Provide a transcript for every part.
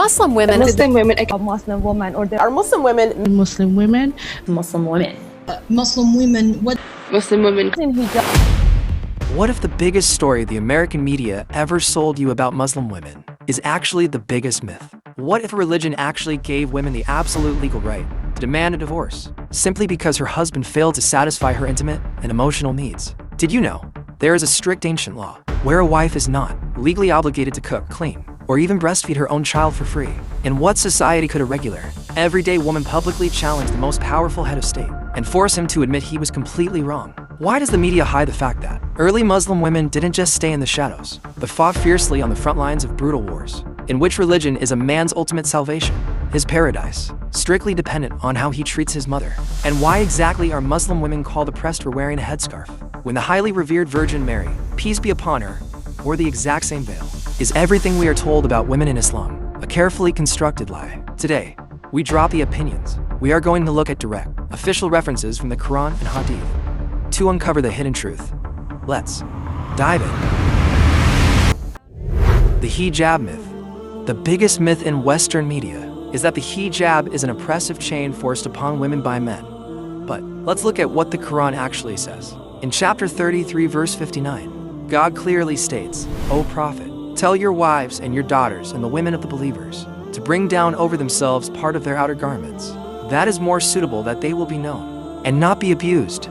Muslim women. Muslim women, Muslim woman, or there are Muslim women. Muslim women. Muslim women. Muslim women. What? Muslim women in hijab. What if the biggest story the American media ever sold you about Muslim women is actually the biggest myth? What if religion actually gave women the absolute legal right to demand a divorce simply because her husband failed to satisfy her intimate and emotional needs? Did you know there is a strict ancient law where a wife is not legally obligated to cook, clean, or even breastfeed her own child for free? In what society could a regular, everyday woman publicly challenge the most powerful head of state and force him to admit he was completely wrong? Why does the media hide the fact that early Muslim women didn't just stay in the shadows, but fought fiercely on the front lines of brutal wars, in which religion is a man's ultimate salvation, his paradise, strictly dependent on how he treats his mother? And why exactly are Muslim women called oppressed for wearing a headscarf, when the highly revered Virgin Mary, peace be upon her, wore the exact same veil? Is everything we are told about women in Islam a carefully constructed lie? Today, we drop the opinions. We are going to look at direct, official references from the Quran and Hadith to uncover the hidden truth. Let's dive in. The hijab myth. The biggest myth in Western media is that the hijab is an oppressive chain forced upon women by men. But let's look at what the Quran actually says. In chapter 33, verse 59, God clearly states, "O Prophet, tell your wives and your daughters and the women of the believers to bring down over themselves part of their outer garments. That is more suitable that they will be known and not be abused."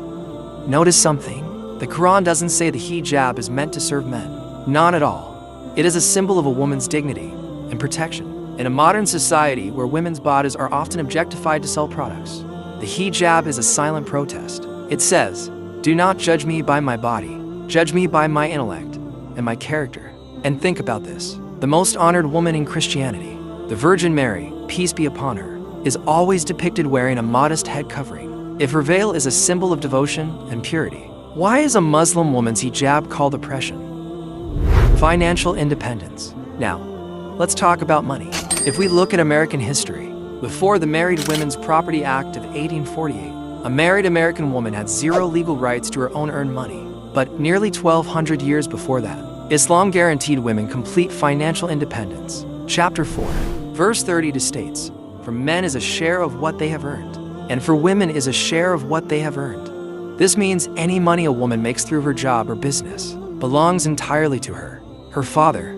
Notice something. The Quran doesn't say the hijab is meant to serve men. Not at all. It is a symbol of a woman's dignity and protection. In a modern society where women's bodies are often objectified to sell products, the hijab is a silent protest. It says, "Do not judge me by my body. Judge me by my intellect and my character." And think about this. The most honored woman in Christianity, the Virgin Mary, peace be upon her, is always depicted wearing a modest head covering. If her veil is a symbol of devotion and purity, why is a Muslim woman's hijab called oppression? Financial independence. Now, let's talk about money. If we look at American history, before the Married Women's Property Act of 1848, a married American woman had zero legal rights to her own earned money. But nearly 1,200 years before that, Islam guaranteed women complete financial independence. Chapter 4, verse 30 states, "For men is a share of what they have earned, and for women is a share of what they have earned." This means any money a woman makes through her job or business belongs entirely to her. Her father,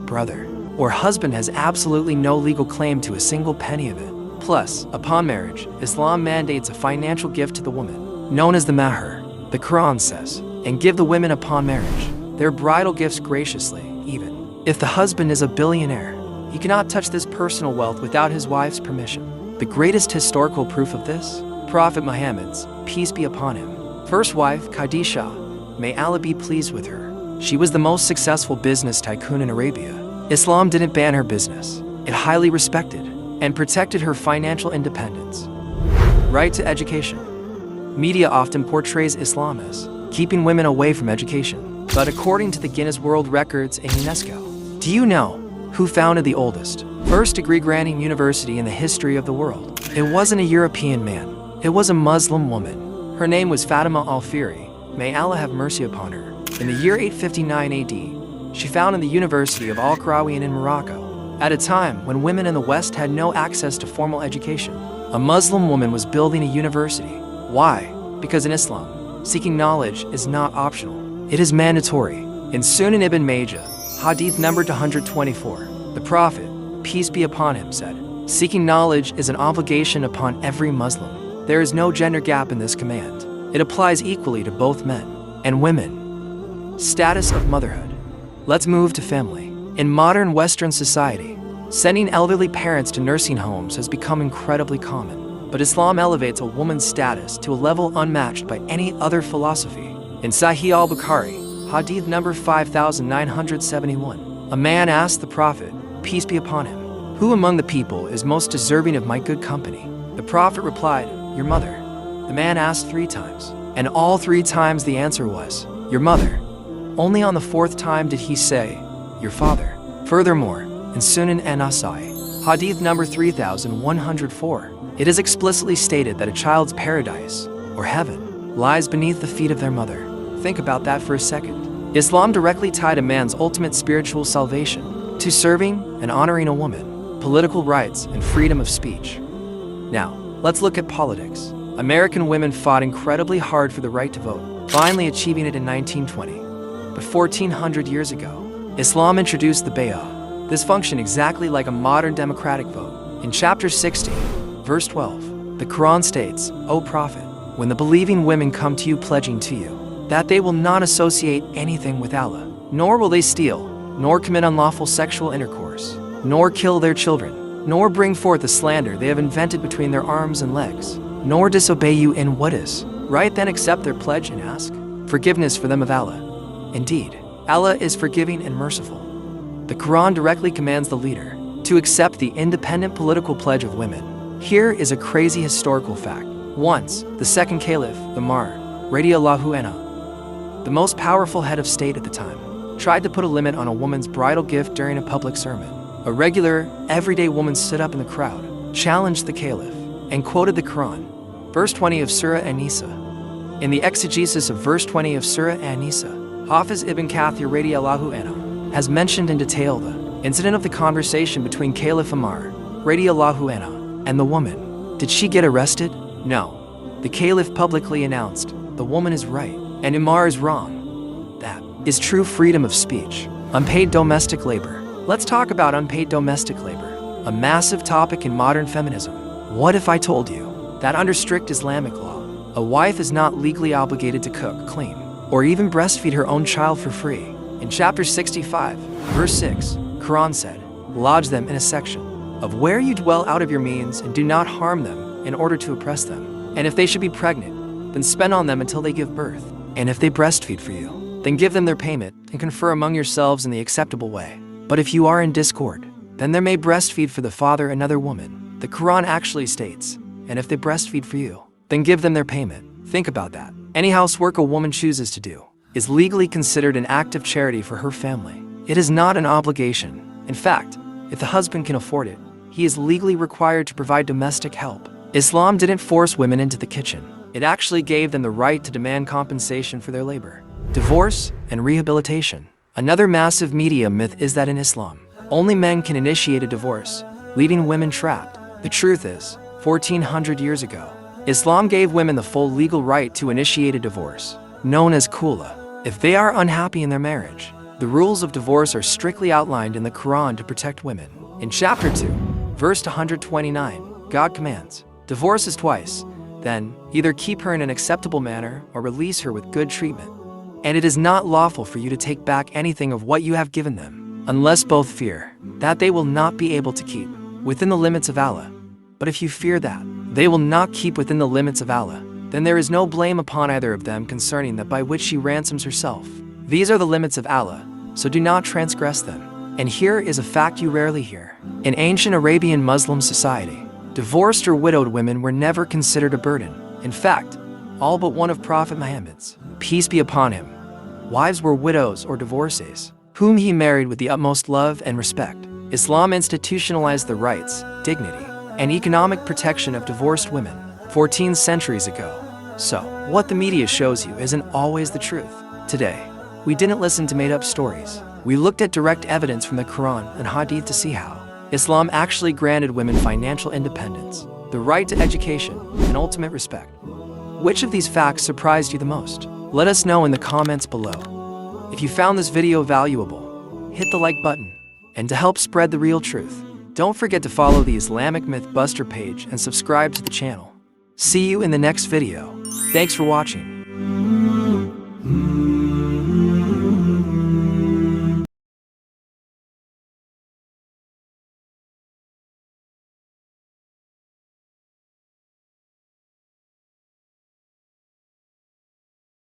brother, or husband has absolutely no legal claim to a single penny of it. Plus, upon marriage, Islam mandates a financial gift to the woman, known as the mahar. The Quran says, "And give the women upon marriage their bridal gifts graciously," even if the husband is a billionaire. He cannot touch this personal wealth without his wife's permission. The greatest historical proof of this? Prophet Muhammad's, peace be upon him, first wife, Khadijah, may Allah be pleased with her. She was the most successful business tycoon in Arabia. Islam didn't ban her business. It highly respected and protected her financial independence. Right to education. Media often portrays Islam as keeping women away from education. But according to the Guinness World Records and UNESCO, do you know who founded the oldest, first degree-granting university in the history of the world? It wasn't a European man. It was a Muslim woman. Her name was Fatima al-Fihri. May Allah have mercy upon her. In the year 859 AD, she founded the University of Al-Qarawiyyin in Morocco. At a time when women in the West had no access to formal education, a Muslim woman was building a university. Why? Because in Islam, seeking knowledge is not optional. It is mandatory. In Sunan ibn Majah, Hadith number 124, the Prophet, peace be upon him, said, "Seeking knowledge is an obligation upon every Muslim." There is no gender gap in this command. It applies equally to both men and women. Status of motherhood. Let's move to family. In modern Western society, sending elderly parents to nursing homes has become incredibly common. But Islam elevates a woman's status to a level unmatched by any other philosophy. In Sahih al-Bukhari, Hadith number 5971, a man asked the Prophet, peace be upon him, "Who among the people is most deserving of my good company?" The Prophet replied, "Your mother." The man asked 3 times, and all 3 times the answer was, "Your mother." Only on the 4th time did he say, "Your father." Furthermore, in Sunan an-Nasa'i, Hadith number 3104, it is explicitly stated that a child's paradise, or heaven, lies beneath the feet of their mother. Think about that for a second. Islam directly tied a man's ultimate spiritual salvation to serving and honoring a woman. political rights, and freedom of speech. Now, let's look at politics. American women fought incredibly hard for the right to vote, finally achieving it in 1920. But 1400 years ago, Islam introduced the bay'ah. This functioned exactly like a modern democratic vote. In chapter 60, verse 12, the Quran states, "O Prophet, when the believing women come to you pledging to you that they will not associate anything with Allah, nor will they steal, nor commit unlawful sexual intercourse, nor kill their children, nor bring forth a slander they have invented between their arms and legs, nor disobey you in what is right, then accept their pledge and ask forgiveness for them of Allah. Indeed, Allah is forgiving and merciful." The Quran directly commands the leader to accept the independent political pledge of women. Here is a crazy historical fact. Once, the second caliph, Umar, radiallahu anhu, the most powerful head of state at the time, tried to put a limit on a woman's bridal gift during a public sermon. A regular, everyday woman stood up in the crowd, challenged the caliph, and quoted the Quran, verse 20 of Surah An-Nisa. In the exegesis of verse 20 of Surah An-Nisa, Hafiz ibn Kathir radiallahu anhu has mentioned in detail the incident of the conversation between Caliph Umar radiallahu anhu and the woman. Did she get arrested? No. The caliph publicly announced, "The woman is right, and Umar is wrong." That is true freedom of speech. Unpaid domestic labor. Let's talk about unpaid domestic labor, a massive topic in modern feminism. What if I told you that under strict Islamic law, a wife is not legally obligated to cook, clean, or even breastfeed her own child for free? In chapter 65, verse 6, Quran said, "Lodge them in a section of where you dwell out of your means and do not harm them in order to oppress them. And if they should be pregnant, then spend on them until they give birth. And if they breastfeed for you, then give them their payment and confer among yourselves in the acceptable way. But if you are in discord, then there may breastfeed for the father another woman." The Quran actually states, "And if they breastfeed for you, then give them their payment." Think about that. Any housework a woman chooses to do is legally considered an act of charity for her family. It is not an obligation. In fact, if the husband can afford it, he is legally required to provide domestic help. Islam didn't force women into the kitchen. It actually gave them the right to demand compensation for their labor. Divorce and rehabilitation. Another massive media myth is that in Islam, only men can initiate a divorce, leaving women trapped. The truth is, 1400 years ago, Islam gave women the full legal right to initiate a divorce, known as khula, if they are unhappy in their marriage. The rules of divorce are strictly outlined in the Quran to protect women. In chapter 2, verse 129, God commands, "Divorce is twice, then either keep her in an acceptable manner or release her with good treatment. And it is not lawful for you to take back anything of what you have given them, unless both fear that they will not be able to keep within the limits of Allah. But if you fear that they will not keep within the limits of Allah, then there is no blame upon either of them concerning that by which she ransoms herself. These are the limits of Allah, so do not transgress them." And here is a fact you rarely hear. In ancient Arabian Muslim society, divorced or widowed women were never considered a burden. In fact, all but one of Prophet Muhammad's, peace be upon him, wives were widows or divorcees, whom he married with the utmost love and respect. Islam institutionalized the rights, dignity, and economic protection of divorced women 14 centuries ago. So, what the media shows you isn't always the truth. Today, we didn't listen to made-up stories. We looked at direct evidence from the Quran and Hadith to see how Islam actually granted women financial independence, the right to education, and ultimate respect. Which of these facts surprised you the most? Let us know in the comments below. If you found this video valuable, hit the like button. And to help spread the real truth, don't forget to follow the Islamic Myth Buster page and subscribe to the channel. See you in the next video. Thanks for watching.